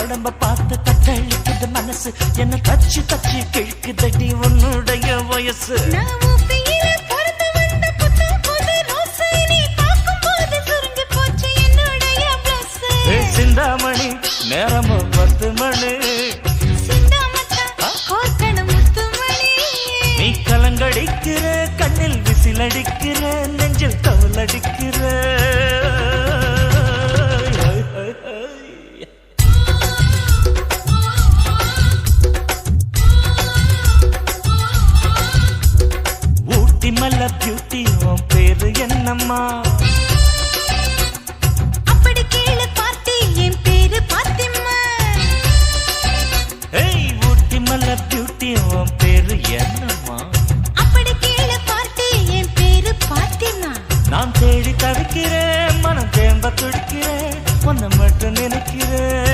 உடம்ப பார்த்து தத்தளிக்குது மனசு என்ன தச்சு தச்சு கிழக்குதடி உன்னுடைய வயசு சிந்தாமணி நேரமும் 10 மணி நீ கலங்கடிக்கிற கண்ணில் விசிலடிக்கிற நெஞ்சில் தவளடிக்கிற ஊட்டி மல்ல பியூட்டி உன் பேரு என்னம்மா பியூட்டி உன் பேரு என்னம்மா அப்படி கேளு பார்ட்டி என் பேரு பாத்திமா நான் தேடி தவிக்கிறேன் மனம் தேம்ப துடிக்கிறேன் உன்னை மட்டும் நினைக்கிறேன்